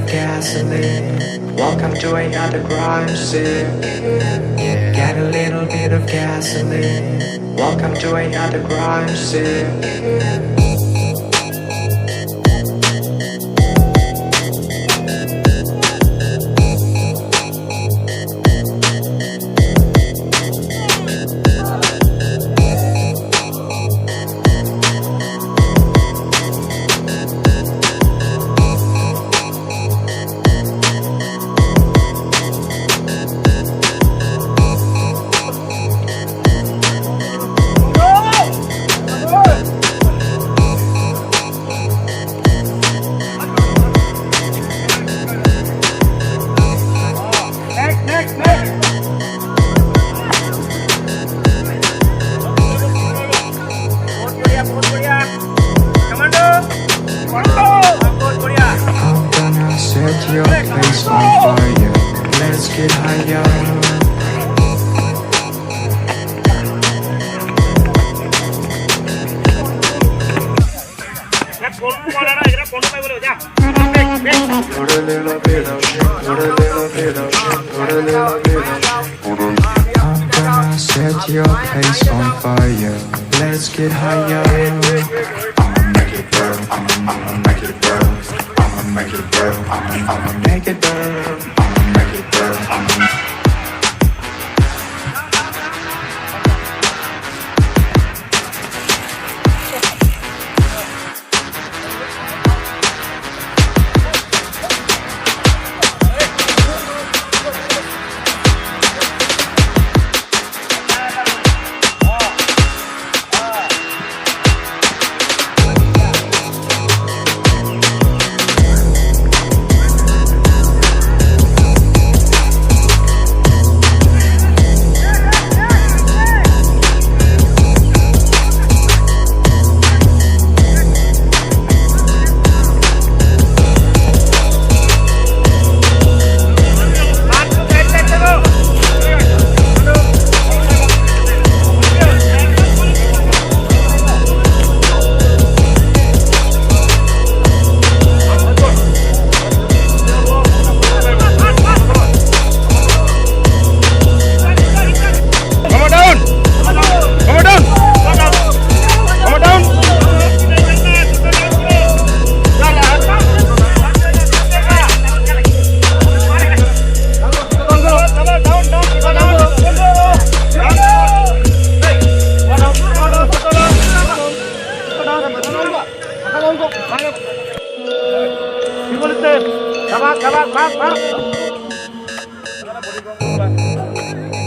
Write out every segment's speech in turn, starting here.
of gasoline. Welcome to another crime scene. Get a little bit of gasoline. Welcome to another crime scene. Set your place on fire. Let's get higher. Put a little bit of shit, put a little bit of shit, put a little bit of shit. I'm gonna set your place on fire. Let's get higher. I'ma make it burn, I'ma make it burn. I'ma make it burn, I'ma make it burn. I'ma make it burn, I'ma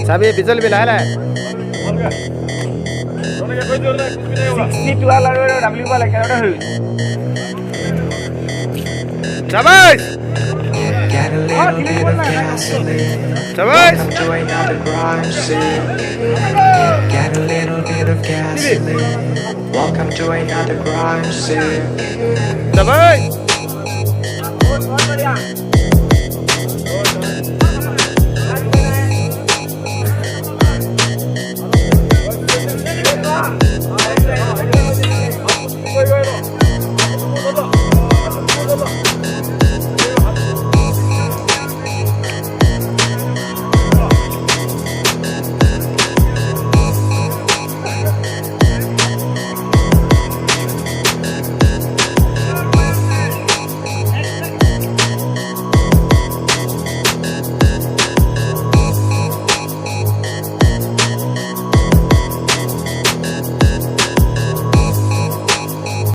Sabi बिजल भी लाया है 62 वाला W वाला क्या है शाबाश Get a little bit of gasoline. Welcome to another crime scene. Get a little bit of gasoline. Welcome to another crime scene. शाबाश